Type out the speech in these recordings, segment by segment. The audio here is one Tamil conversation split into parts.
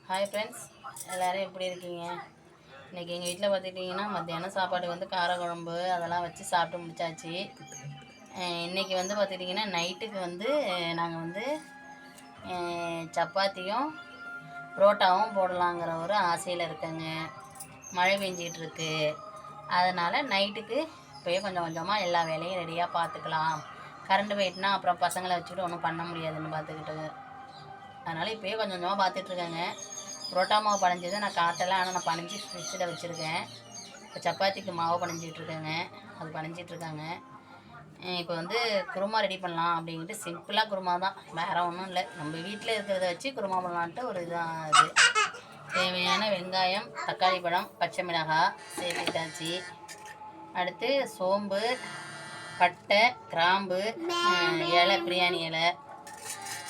ஹாய் ஃப்ரெண்ட்ஸ், எல்லோரும் எப்படி இருக்கீங்க? இன்றைக்கி எங்கள் வீட்டில் பார்த்துக்கிட்டிங்கன்னா மத்தியானம் சாப்பாடு வந்து காரக்குழம்பு அதெல்லாம் வச்சு சாப்பிட்டு முடிச்சாச்சு. இன்றைக்கி வந்து பார்த்துக்கிட்டிங்கன்னா நைட்டுக்கு வந்து நாங்கள் வந்து சப்பாத்தியும் புரோட்டாவும் போடலாங்கிற ஒரு ஆசையில் இருக்கேங்க. மழை பெஞ்சிகிட்ருக்கு, அதனால் நைட்டுக்கு இப்போயே கொஞ்சம் கொஞ்சமாக எல்லா வேலையும் ரெடியாக பார்த்துக்கலாம். கரண்ட் போயிட்டுனா அப்புறம் பசங்களை வச்சுக்கிட்டு ஒன்றும் பண்ண முடியாதுன்னு பார்த்துக்கிட்டு, அதனால் இப்போயே கொஞ்சம் கொஞ்சமாக பார்த்துட்ருக்கேங்க. புரோட்டா மாவு பனைஞ்சது நான் காட்டலை, ஆனால் நான் பனைஞ்சி ஃப்ரிட்ஜில் வச்சுருக்கேன். இப்போ சப்பாத்திக்கு மாவு பனைஞ்சிட்ருக்கேங்க, அது பனைஞ்சிட்ருக்காங்க. இப்போ வந்து குருமா ரெடி பண்ணலாம் அப்படின்ட்டு சிம்பிளாக குருமா தான், வேறு ஒன்றும் இல்லை. நம்ம வீட்டில் இருக்கிறத வச்சு குருமா பண்ணலான்ட்டு ஒரு இதான் இது. தேவையான வெங்காயம், தக்காளி பழம், பச்சை மிளகாய் சேர்த்துட்டாச்சு. அடுத்து சோம்பு, பட்டை, கிராம்பு, இலை, பிரியாணி இலை.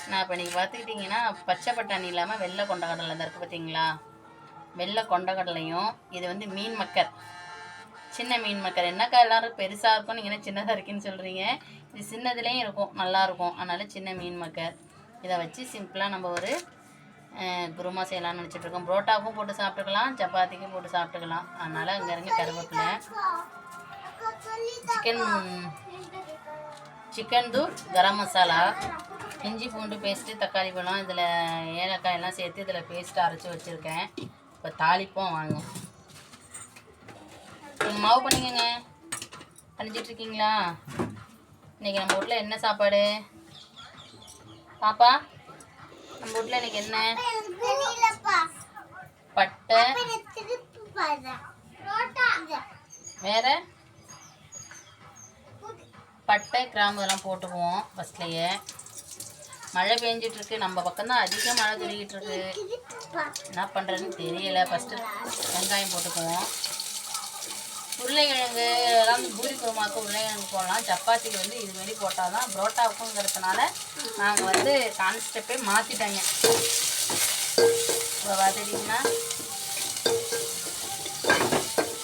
நான் இப்போ நீங்கள் பார்த்துக்கிட்டிங்கன்னா பச்சை பட்டாணி இல்லாமல் வெள்ளை கொண்டக்கடலை தான் இருக்குது பார்த்தீங்களா? வெள்ளை கொண்டக்கடலையும், இது வந்து மீன் மக்கர், சின்ன மீன் மக்கர். என்னக்கா எல்லோரும் பெருசாக இருக்கும், நீங்கள் என்ன சின்னதாக இருக்குன்னு சொல்கிறீங்க? இது சின்னதுலேயும் இருக்கும், நல்லாயிருக்கும். அதனால் சின்ன மீன் மக்கர் இதை வச்சு சிம்பிளாக நம்ம ஒரு குருமா செய்யலாம்னு நினச்சிட்ருக்கோம். புரோட்டாவுக்கும் போட்டு சாப்பிட்டுக்கலாம், சப்பாத்திக்கும் போட்டு சாப்பிட்டுக்கலாம். அதனால் அங்கே இறங்கி கருவேப்பிலை, சிக்கன் தூள், கரம் மசாலா, இஞ்சி பூண்டு பேஸ்ட்டு, தக்காளி பழம், இதில் ஏலக்காய் எல்லாம் சேர்த்து இதில் பேஸ்ட்டு அரைச்சி வச்சுருக்கேன். இப்போ தாளிப்போம் வாங்க. நீங்கள் மாவு பண்ணிக்கங்க, பண்ணிச்சிட்ருக்கீங்களா? இன்றைக்கி நம்ம வீட்டில் என்ன சாப்பாடு பாப்பா? நம்ம வீட்டில் இன்றைக்கி என்ன? பட்டை, வேறு பட்டை, கிராம்பு இதெல்லாம் போட்டுக்குவோம் ஃபஸ்ட்லேயே. மழை பெஞ்சிட்ருக்கு, நம்ம பக்கம்தான் அதிக மழை துருகிட்டுருக்கு. என்ன பண்ணுறதுன்னு தெரியலை. ஃபஸ்ட்டு வெங்காயம் போட்டுக்குவோம். உருளைக்கிழங்கு எல்லாம் பூரி குருமாவுக்கு உருளைக்கிழங்கு போடலாம். சப்பாத்திக்கு வந்து இதுமாரி போட்டால் தான், புரோட்டாவுக்குங்கிறதுனால நாங்கள் வந்து கான்செப்டே மாற்றிட்டாங்க. இப்போ பார்த்துட்டிங்கன்னா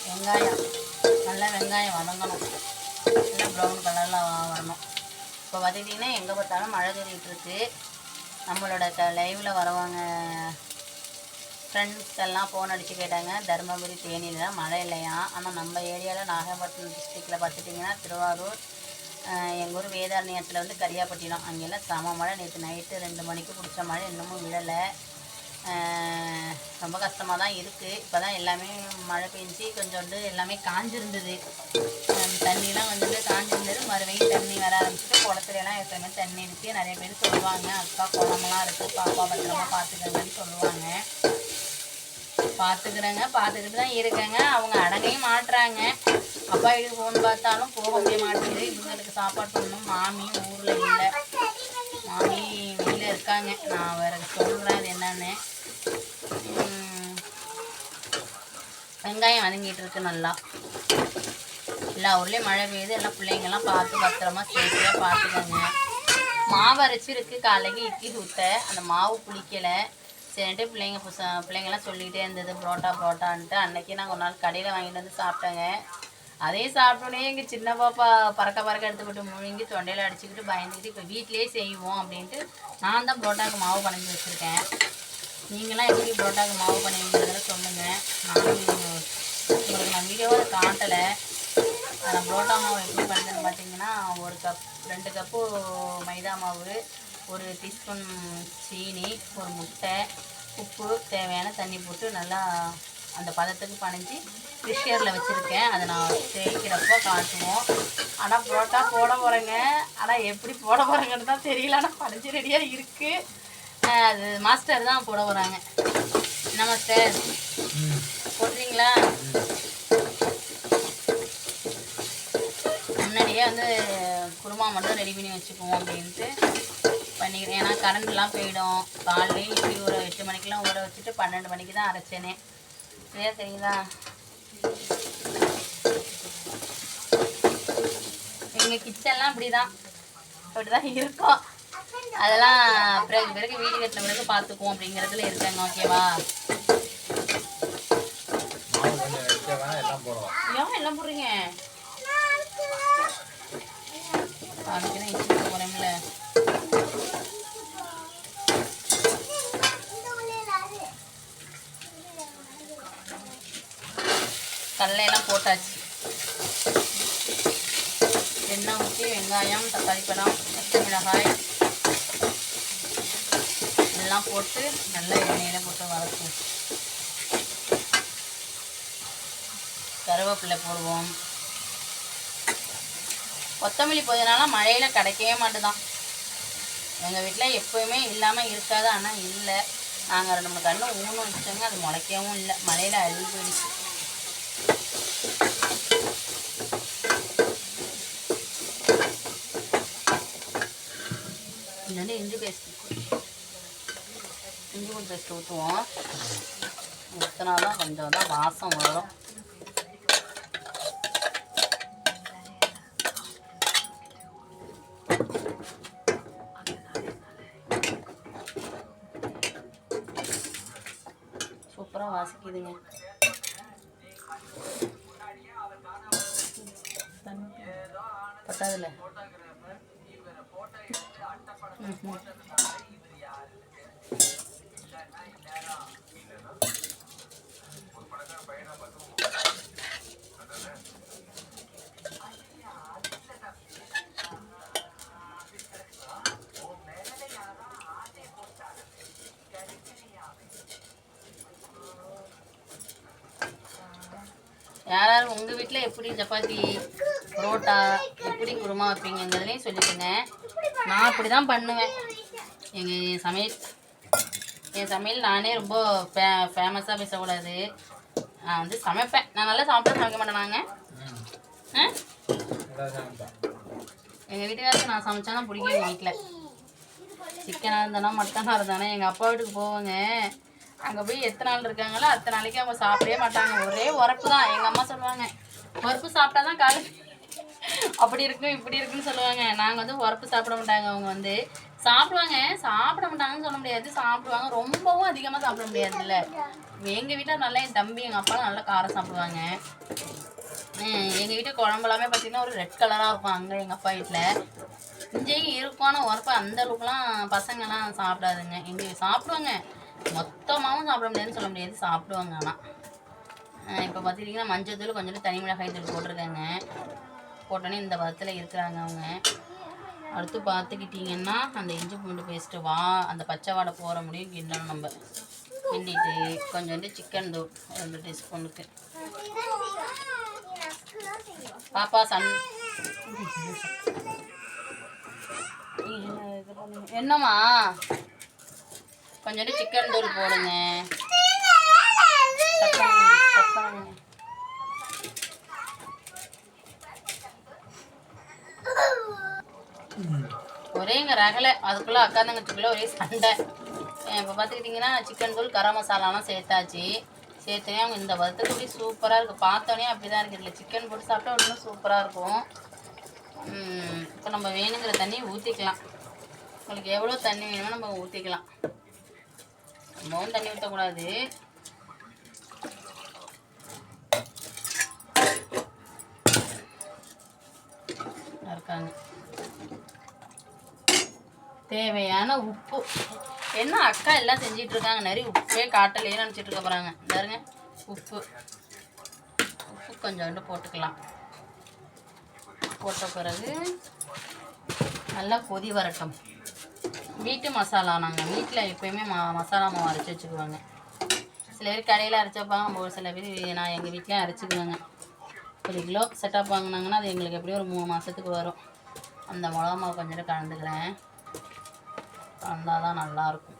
வெங்காயம், நல்லா வெங்காயம் வதங்கணும், நல்லா ப்ரௌன் கலரில் வரணும். இப்போ பார்த்துக்கிட்டிங்கன்னா எங்கே பார்த்தாலும் மழை தூரிகிட்ருக்கு. நம்மளோட லைவில் வரவங்க ஃப்ரெண்ட்ஸ் எல்லாம் ஃபோன் அடித்து கேட்டாங்க, தருமபுரி தேனியில் தான் மழை இல்லையா. ஆனால் நம்ம ஏரியாவில் நாகப்பட்டினம் டிஸ்ட்ரிக்டில் பார்த்துட்டிங்கன்னா திருவாரூர், எங்கள் ஊர் வேதாரண்யத்தில் வந்து கரியாப்பட்டினம், அங்கெல்லாம் செம மழை. நேற்று நைட்டு 2 மணிக்கு பிடிச்ச மழை இன்னமும் விழலை. ரொம்ப கஷ்டமாக தான் இருக்குது. இப்போ தான் எல்லாமே மழை பெஞ்சு கொஞ்சோண்டு எல்லாமே காஞ்சிருந்தது, தண்ணியெலாம் கொஞ்சோண்டு காஞ்சிருந்தது. மறுபடியும் தண்ணி வர ஆரம்பிச்சுட்டு குளத்துலலாம் எப்போயுமே தண்ணி இருக்குது. நிறைய பேர் சொல்லுவாங்க, அக்கா குளமெல்லாம் இருக்குது, பாப்பா பத்திரமா பார்த்துக்கங்கன்னு சொல்லுவாங்க. பார்த்துக்கிட்டு தான் இருக்கேங்க. அவங்க அடங்கையும் மாட்டுறாங்க. அப்பா வீட்டுக்கு ஃபோன் பார்த்தாலும் போக முடிய மாட்டேங்குது. இவங்களுக்கு சாப்பாடு பண்ணணும். மாமியும் ஊரில் இல்லை, மாமி வெளியில் இருக்காங்க. நான் வேறு சொல்கிறேன் அது என்னன்னு. வெங்காயம் வதங்கிட்டு இருக்கு நல்லா. எல்லா ஊர்லேயும் மழை பெய்யுது. எல்லாம் பிள்ளைங்கள்லாம் பார்த்து பத்திரமா சேஃப்டியாக பார்த்துக்கோங்க. மாவு அரைச்சிருக்கு, காலைக்கு இட்லி ஊற்ற அந்த மாவு புளிக்கலை. சரின்ட்டு பிள்ளைங்கள்லாம் சொல்லிக்கிட்டே இருந்தது புரோட்டான்ட்டு. அன்றைக்கி நாங்கள் ஒரு நாள் கடையில் வாங்கிட்டு வந்து சாப்பிட்டேங்க. அதே சாப்பிட்டோன்னே எங்கள் சின்ன பாப்பா பறக்க எடுத்துக்கிட்டு முழுங்கி தொண்டையில் அடிச்சுக்கிட்டு பயந்துக்கிட்டு இப்போ வீட்டிலே செய்வோம் அப்படின்ட்டு நான் தான் புரோட்டாவுக்கு மாவு பனைஞ்சி வச்சுருக்கேன். நீங்களாம் எப்படி புரோட்டாவுக்கு மாவு பண்ணுவீங்கிறத சொல்லுங்கள். உங்களுக்கு நான் வீடியோவை காட்டலை. நான் புரோட்டா மாவு எப்படி பண்ணுறதுன்னு பார்த்தீங்கன்னா, 2 கப்பு மைதா மாவு, 1 டீஸ்பூன் சீனி, 1 முட்டை, உப்பு, தேவையான தண்ணி போட்டு நல்லா அந்த பதத்துக்கு பனைஞ்சி ஃப்ரிஷரில் வச்சுருக்கேன். அதை நான் தேய்க்கிறப்போ காட்டுவோம். ஆனால் புரோட்டா போட போகிறேங்க. ஆனால் எப்படி போட போகிறேங்கன்னு தான் தெரியல. ஆனால் பனைஞ்சி ரெடியாக இருக்குது. அது மாஸ்டர் தான் போட போகிறாங்க. என்ன மாஸ்டர் போடுறீங்களா? முன்னாடியே வந்து குருமா மட்டும் ரெடி பண்ணி வச்சுக்குவோம் அப்படின்ட்டு பண்ணிக்கிறேன். ஏன்னா கரண்ட்லாம் போயிடும். காலையிலே இப்படி ஒரு 8 மணிக்கெலாம் ஊற வச்சுட்டு 12 மணிக்கு தான் அரைச்சேனே. சரியா தெரியுங்களா? எங்கள் கிச்சன்லாம் அப்படி தான் இருக்கும். அதெல்லாம் பிறகு வீடு கட்டின பிறகு பார்த்துக்குவோம் அப்படிங்கிறதுல இருக்காங்க. ஓகேவா? ஏன் எல்லாம் போடுறீங்க? போகிறேன்ல. கடலையெல்லாம் போட்டாச்சு. எண்ணெய் ஊற்றி வெங்காயம், தக்காளி பழம், பச்சை மிளகாய் எல்லாம் போட்டு நல்லா எண்ணெயில் போட்டு வதக்குவோம். கருவேப்பிலை போடுவோம். கொத்தமல்லி புதினாலாம் மழையில் கிடைக்கவே மாட்டுதான். எங்கள் வீட்டில் எப்போயுமே இல்லாமல் இருக்காது. ஆனால் இல்லை, நாங்கள் 2-3 கன்று ஊனும் வச்சோங்க, அது முளைக்கவும் இல்லை, மழையில் அழுகி போயிடுச்சு. இது இஞ்சி பூண்டு பேஸ்ட் ஊற்றுவோம். ஊற்றினா தான் கொஞ்சம் தான் வாசம் வரும். சூப்பராக வாசிக்குதுங்க. பத்தாதுல யாராவது உங்கள் வீட்டில் எப்படி சப்பாத்தி, புரோட்டா, எப்படி குருமா வைப்பீங்கிறதுலையும் சொல்லிக்கோங்க. நான் அப்படி தான் பண்ணுவேன். என் சமையல் நானே ரொம்ப ஃபேமஸாக பேசக்கூடாது. நான் வந்து சமைப்பேன். நான் நல்லா சமைக்க மாட்டேனாங்க. எங்கள் வீட்டுக்காரருக்கு நான் சமைச்சா தான் பிடிக்கும். எங்கள் வீட்டில் சிக்கனாக இருந்தானா மட்டனாக இருந்தானா எங்கள் அப்பா வீட்டுக்கு போவாங்க. அங்கே போய் எத்தனை நாள் இருக்காங்களோ அத்தனை நாளைக்கு அவங்க சாப்பிடவே மாட்டாங்க. ஒரே உரப்பு தான். எங்கள் அம்மா சொல்லுவாங்க, உரப்பு சாப்பிட்டா தான் காலை அப்படி இருக்கும் இப்படி இருக்குன்னு சொல்லுவாங்க. நாங்கள் வந்து உரப்பு சாப்பிட மாட்டாங்க. அவங்க வந்து சாப்பிடுவாங்க, சாப்பிட மாட்டாங்கன்னு சொல்ல முடியாது, சாப்பிடுவாங்க. ரொம்பவும் அதிகமாக சாப்பிட முடியாதுல்ல. எங்கள் வீட்டில் நல்லா என் தம்பி எங்கள் அப்பாலாம் நல்லா காரம் சாப்பிடுவாங்க. எங்கள் வீட்டு குழம்புலாமே பார்த்திங்கன்னா ஒரு ரெட் கலராக இருக்கும். அங்கே எங்கள் அப்பா வீட்டில் இங்கேயும் இருக்கும். ஆனால் உரப்பு அந்த அளவுக்குலாம் பசங்கள்லாம் சாப்பிடாதுங்க. எங்கள் சாப்பிடுவாங்க, மொத்தமாகவும் சாப்பிட முடியாதுன்னு சொல்ல முடியாது, சாப்பிடுவாங்க. ஆனால் இப்போ பார்த்துக்கிட்டிங்கன்னா மஞ்சள் தூள் கொஞ்சம் தனி மிளகாய் தூள் போட்டிருக்காங்க. போட்டோன்னே இந்த பதத்தில் இருக்கிறாங்க அவங்க. அடுத்து பார்த்துக்கிட்டிங்கன்னா அந்த இஞ்சி பூண்டு பேஸ்ட்டு அந்த பச்சை வாடை போகிற முடியும் கிண்டணும். நம்ம கிண்டிட்டு கொஞ்சோண்டு சிக்கன் தூள் 2 டீஸ்பூனுக்கு. பாப்பா என்னம்மா கொஞ்சோண்டு சிக்கன் தூள் போடுங்க. ஒரேங்க ரகலை. அதுக்குள்ளே அக்கா தங்கச்சிக்குள்ளே ஒரே சண்டை. இப்போ பார்த்துக்கிட்டிங்கன்னா சிக்கன் தூள், கரம் மசாலாலாம் சேர்த்தாச்சு. சேர்த்தோன்னே அவங்க இந்த வறுத்துக்கு அப்படி சூப்பராக இருக்குது. பார்த்தோன்னே அப்படி தான் இருக்குது. இல்லை சிக்கன் போட்டு சாப்பிட்டா இன்னும் சூப்பராக இருக்கும். இப்போ நம்ம வேணுங்கிற தண்ணி ஊற்றிக்கலாம். உங்களுக்கு எவ்வளோ தண்ணி வேணுமோ நம்ம ஊற்றிக்கலாம். ரொம்பவும் தண்ணி ஊற்றக்கூடாது. இருக்காங்க தேவையான உப்பு. என்ன அக்கா எல்லாம் செஞ்சிட்டு இருக்காங்க, நிறைய உப்பே காட்டலையே நினச்சிட்டு இருக்க போகிறாங்க. பாருங்க, உப்பு கொஞ்சோண்டு போட்டுக்கலாம். போட்ட பிறகு நல்லா கொதி வரட்டும். வீட்டு மசாலா நாங்கள் வீட்டில் எப்போயுமே மசாலா மாவு அரைச்சி வச்சுக்குவாங்க. சில பேர் கடையில் அரைச்சி வைப்பாங்க, ஒரு சில பேர் நான் எங்கள் வீட்லேயும் அரைச்சிக்குவேங்க. 1 கிலோ செட்டப் வாங்கினாங்கன்னா அது எங்களுக்கு எப்படியும் ஒரு 3 மாதத்துக்கு வரும். அந்த மிளகா மாவு கொஞ்சம் கலந்துக்கிறேன், கலந்தால் தான் நல்லாயிருக்கும்.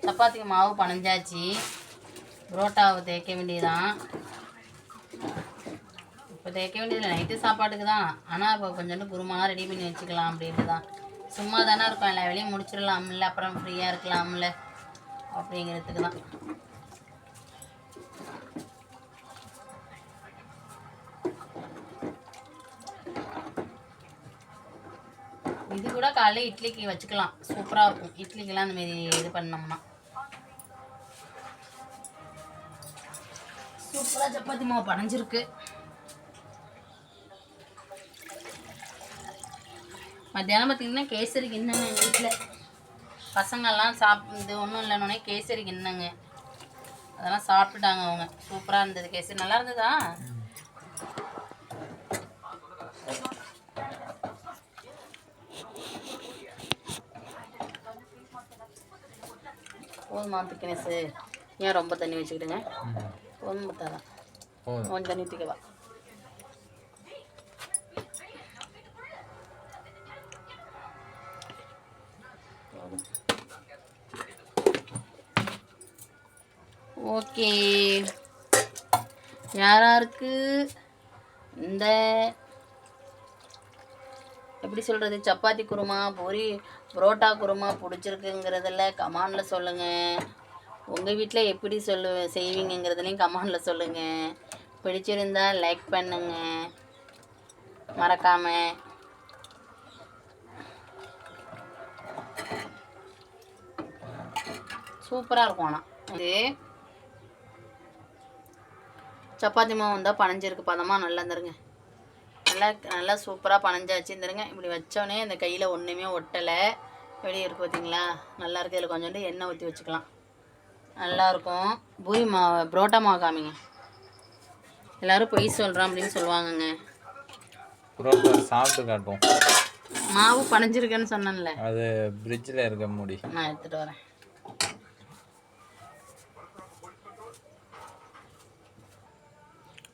சப்பாத்திக்கு மாவு பனஞ்சாச்சு. புரோட்டாவை தேய்க்க வேண்டியதுதான். இப்போ தேய்க்க வேண்டியதில்லை, நைட்டு சாப்பாட்டுக்கு தான். ஆனால் இப்போ கொஞ்சோண்டு குருமாலாம் ரெடி பண்ணி வச்சுக்கலாம் அப்படின்ட்டு தான். சும்மா தானே இருக்கும், எல்லா வேலையும் முடிச்சிடலாம்ல, அப்புறம் ஃப்ரீயாக இருக்கலாம்ல அப்படிங்கிறதுக்கு தான். இது கூட காலையில் இட்லிக்கு வச்சுக்கலாம், சூப்பராக இருக்கும். இட்லிக்கெல்லாம் அந்தமாரி இது பண்ணோம்னா சூப்பராக சப்பாத்தி மாவு பனைஞ்சிருக்கு. மத்தியானம் பார்த்திங்கன்னா கேசரி கிண்ணங்க எங்கள் வீட்டில். பசங்கள்லாம் இது ஒன்றும் இல்லைன்னொன்னே கேசரி கிண்ணங்க, அதெல்லாம் சாப்பிட்டுட்டாங்க அவங்க. சூப்பராக இருந்தது கேசரி. நல்லா இருந்ததா? போதுமா திக்னஸ்ஸு? ஏன் ரொம்ப தண்ணி வச்சுக்கிட்டுங்க? போதும் பத்தாதான், கொஞ்சம் தண்ணி ஊற்றிக்கவா? ஓகே, யாராருக்கு இந்த எப்படி சொல்கிறது சப்பாத்தி குருமா, புரோட்டா குருமா பிடிச்சிருக்குங்கிறதில்ல கமெண்டில் சொல்லுங்கள். உங்கள் வீட்டில் எப்படி செய்வீங்கிறதுலையும் கமெண்டில் சொல்லுங்கள். பிடிச்சிருந்தா லைக் பண்ணுங்கள் மறக்காமல். சூப்பராக இருக்கும். ஆனால் இது சப்பாத்தி மாவு வந்தால் பனைஞ்சிருக்கு பதமாக. நல்லா இருந்துருங்க, நல்லா சூப்பராக பனைஞ்சாச்சு. இருந்துருங்க. இப்படி வச்சோடனே அந்த கையில் ஒன்றுமே ஒட்டலை, வெளியே இருக்குது பார்த்தீங்களா? நல்லா இருக்குது. இதில் கொஞ்சோண்டு எண்ணெய் ஊற்றி வச்சுக்கலாம், நல்லாயிருக்கும். புரோட்டா மாவு காமிங்க. எல்லோரும் பொய் சொல்கிறோம் அப்படின்னு சொல்லுவாங்கங்க. புரோட்டா சாப்பிட்டு காட்டும். மாவு பனைஞ்சிருக்குன்னு சொன்னேன்ல, அது ஃப்ரிட்ஜில் இருக்க மூடி நான் எடுத்துகிட்டு வரேன்.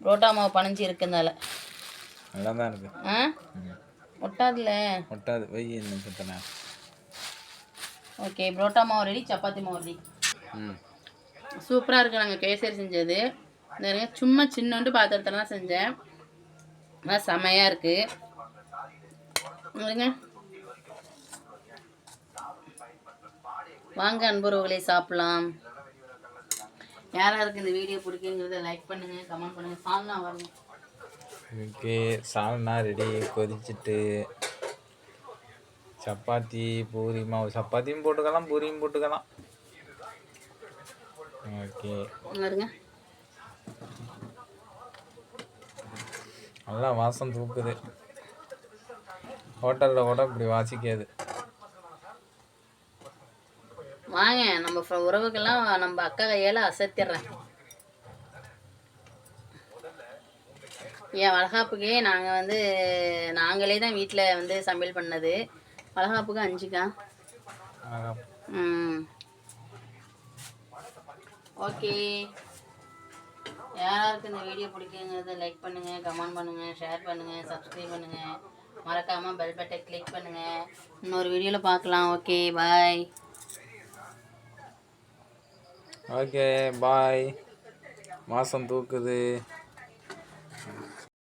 புரோட்டா மாவு பனைஞ்சி இருக்குனால நல்லா தான் இருக்கு. ஒட்டாதுல்ல? ஒட்டாது. வெய் என்ன. ஓகே, புரோட்டா மாவு ரெடி, சப்பாத்தி மாவு ரெடி. சூப்பராக இருக்குது. நாங்கள் கேசரி செஞ்சது நிறைய சும்மா சின்னோண்டு பாத்திரத்தில் தான் செஞ்சேன். ஆனால் செமையாக இருக்குது. வாங்க அன்புறவுகளே சாப்பிட்லாம். யாராருக்கு இந்த வீடியோ பிடிக்குங்கிறத லைக் பண்ணுங்கள், கமெண்ட் பண்ணுங்கள். சால்னா வரணும். ஓகே, சால்னா ரெடி. கொதிச்சுட்டு சப்பாத்தி பூரி மாவு, சப்பாத்தியும் போட்டுக்கலாம் பூரியும் போட்டுக்கலாம். ஓகே, வருங்க. நல்லா வாசம் தூக்குது. ஹோட்டலில் கூட இப்படி வாசிக்காது. வாங்க, நம்ம உறவுக்கெல்லாம் நம்ம அக்கா கையால் அசத்திடுறேன். என் வளகாப்புக்கே நாங்களே தான் வீட்டில் சமையல் பண்ணது. வளகாப்புக்கு 5கா. ஓகே, யாராருக்கு இந்த வீடியோ பிடிக்குங்கிறத லைக் பண்ணுங்கள், கமெண்ட் பண்ணுங்கள், ஷேர் பண்ணுங்கள், சப்ஸ்கிரைப் பண்ணுங்கள். மறக்காமல் பெல் பட்டனை கிளிக் பண்ணுங்கள். இன்னொரு வீடியோவில் பார்க்கலாம். ஓகே, பாய். ஓகே, பாய். வாசம் தூக்குது.